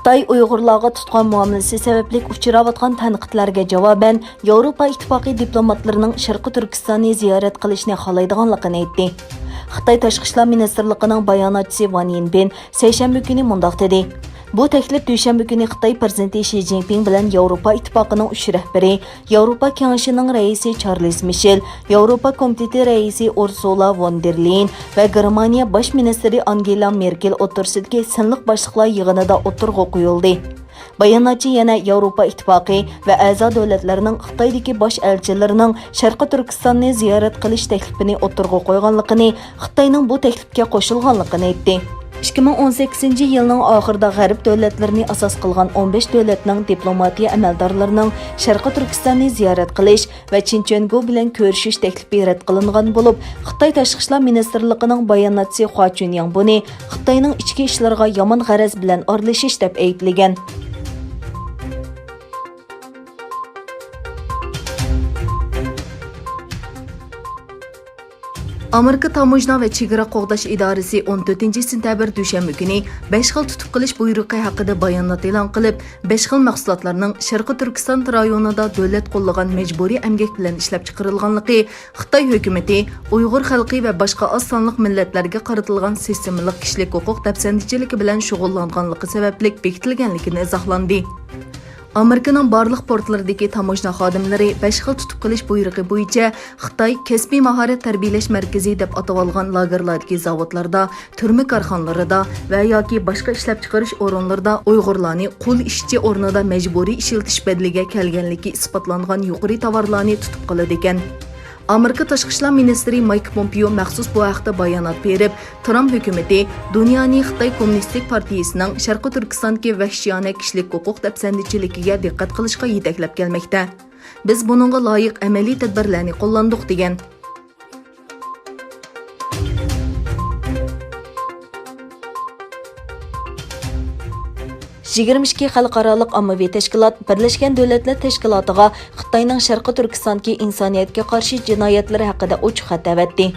Xitay Uyg'urlarga tutgan muomalasi sababli uchrayotgan tanqidlarga javoban Yevropa diplomatlarının Şərqi Türkistanni ziyaret qilishni xohlaydiganligini aytdi. Xitay Tashqi ishlar ministrligining bayonotchisi Wang Yinbin seshanba kuni mundaq dedi. Bu təklif düşənbə günü Xitay prezidenti Xi Jinping bilan Yavropaittipaqining 3 rəhbəri, Yevropa Kengashining raisi Charles Michel, Yevropa Komiteti raisi Ursula von der Leyen və Germaniya baş ministri Angela Merkel o'rtasidagi sinliq boshliqlar yig'inida o'tirg'a qo'yildi. Bayonotchi yana Yevropa İttifaqı və a'zo davlatlarning Xitoydagi bosh elchilarining Şərqi Turkistonni ziyorat qilish taklifini o'tirg'a qo'yganligini, Xitoyning bu taklifga qo'shilganligini aytdi. 2018 yılının oxirida G'arb davlatlarini asos qilgan 15 davlatning diplomatiya amaldorlarining Şərqi Turkistonni ziyorat qilish va Chinchongu bilan ko'rishish taklifi rad qilingan bo'lib, Xitoy Tashqi ishlar ministrligining bayonotchisi Hua Chunyang buni Xitoyning ichki ishlariga yomon g'araz bilan aralashish deb aytlagan. Amerika Tamojna və Chegara Qoğdaş İdarəsi 14 sentabr düşənbə günü 5 xil tutub qilish buyruqi haqida bayonot e'lon qilib, 5 xil mahsulotlarning Şərqi Turkiston rayonida davlat qo'llagan majburiy əmgək bilan ishlab chiqarilganligi, Xitoy hukumatı Uighur xalqi və boshqa oz sonliq millatlarga qaratilgan sistemalik kishilik huquq dafsandichiligi bilan shug'ullanganligi sababli bekitilganligini izohlandi. Amerikanın barlıq portlaridagi tamojna xodimlari 5 xil tutub qilish buyruqi bo'yicha Xitoy kasbiy mahorat tarbiyalash markazi deb atalgan lagerlardagi zavodlarda, turma korxonalarida va yoki boshqa ishlab chiqarish o'rinlarida Uyg'urlarni qul ishchi o'rnida majburiy ishiltish badliga kelganligi isbotlangan yuqori tovarlarni tutub qiladi ekan. Amerika Tashqi ishlar ministri Mike Pompeo maxsus bu haqda bayonot berib, Trump hukumati dunyoning Xitoy Kommunistik partiyasining Şərqi Turkistondagi vahshiyona kishilik huquq dafsandichiligiga diqqat qilishga yetaklab kelmoqda. Biz buningga loyiq amaliy tadbirlarni qo'llandik degan. Жигirmishki xalqarалық AMMىۋى تەشكىلات Birleşken Devletler Teşkilatı'ga Xitayning Şərqi Turkistondagi insoniyatga qarshi jinoyatlari haqida ochiq xat avatdi.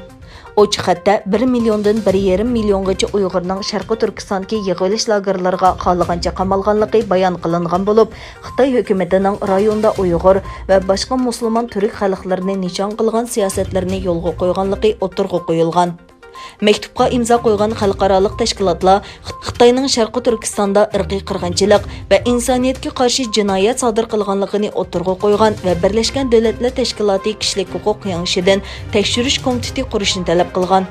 Ochiq xatda 1 milliondan 1,5 milliongacha Uyg'urning Şərqi Turkistondagi yig'ilish lagerlariga xohlagancha qamalganligi bayon qilingan bo'lib, Xitoy hukumatining rayonda Uyg'ur va boshqa musulmon turk xalqlarini nishon qilgan siyosatlarini yo'lga qo'yganligi o'tirg'a qo'yilgan. Məktubqa imza qo'ygan xalqarалық tashkilotlar Xitoyning Şərqi Turkistonda irqiy qirg'inchilik va insoniyatga qarshi jinoyat sodir qilganligini o'tirg'a qo'ygan va Birleşken Devletler Teşkilatı kishilik huquq kengashidan tekshirish komiteti qurishni talab qilgan.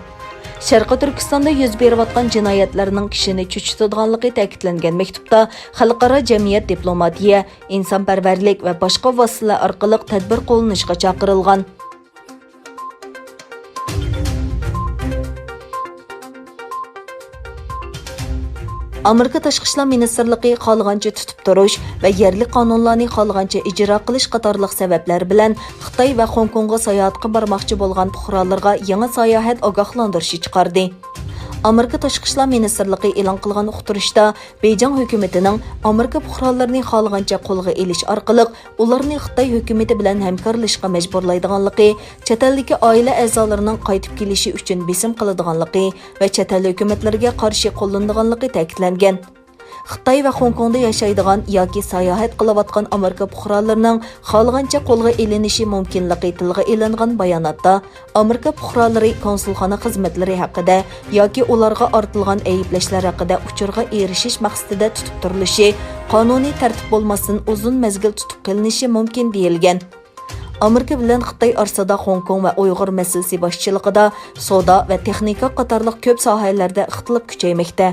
Şərqi Turkistonda yuz berayotgan jinoyatlarning kishini cho'chitadiganligi ta'kidlangan maktubda xalqaro jamiyat diplomatiya, insonparvarlik va boshqa vositalar orqali tadbir qo'llanishga chaqirilgan. Amerika Tashqi ishlar ministrligi xohlagancha tutib turish va yerli qonunlarni xohlagancha ijro qilish qatorliq sabablar bilan Xitoy va ВәХоңкоңغасаyahatga bormoqchi bo'lgan fuqarolarga yangi sayohat ogohlandurushi chiqardi. Amerika Tashqi ishlar ministrligi e'lon qilgan uqtirishda Beijing hukumatining Amerika fuqarolarini xohlagancha qo'lga olish orqali ularni Xitoy hukumati bilan hamkorlashishga majburlaydiganligi, chet eldagi oila a'zolarining qaytib kelishi uchun besim qiladiganligi va chet el hukumatlariga qarshi qo'llanadiganligi ta'kidlangan. Xitoy va Hongkongda yashaydigan yoki sayohat qilayotgan Amerika fuqarolarining xohlagancha qo'lga olinishi mumkinligi tilga ilingan bayonotda Amerika fuqarolari konsulxona xizmatlari haqida yoki ularga ortilgan ayblashlar haqida uchurga erishish maqsadida tutib turilishi, qonuniy tartib bo'lmasdan uzun mezgil tutib qilinishi mumkin deyilgan. Amerika bilan Xitoy orasida Hongkong va Uyg'ur masalasi boshchiligida savdo va texnika qatorliq ko'p sohalarda ixtilof kuchaymoqda.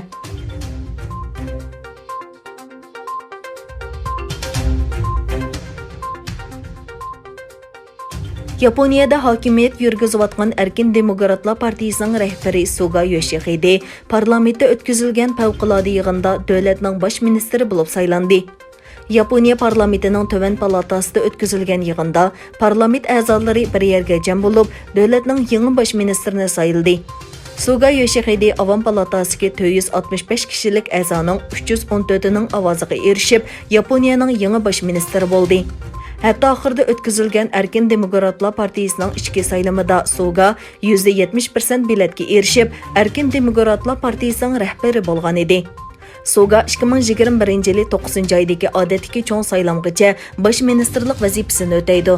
Yaponiyada hokimiyat yurgizayotgan Erkin Demokratlar partiyasining rahbari Suga Yoshihide parlamentda o'tkazilgan favqulodda yig'inda davlatning bosh ministri bo'lib saylandi. Yaponiya parlamentining Töven palatasida o'tkazilgan yig'inda parlament a'zolari bir yerga jam bo'lib, davlatning yangi bosh ministrini sayladi. Suga Yoshihide Avam palatasiga 465 kishilik a'zoning 314ning ovoziga erishib, Yaponiyaning yangi bosh ministri bo'ldi. Hatta oxirida o'tkazilgan Erkin Demokratlar partiyasining ichki saylamida Suga %70% biletga erishib, Erkin Demokratlar partiyasining rahbari bo'lgan edi. Soga 2021 yılı 9 aydagi odatdagi cho'ng saylamgacha bosh ministerlik vazifasini o'taydi.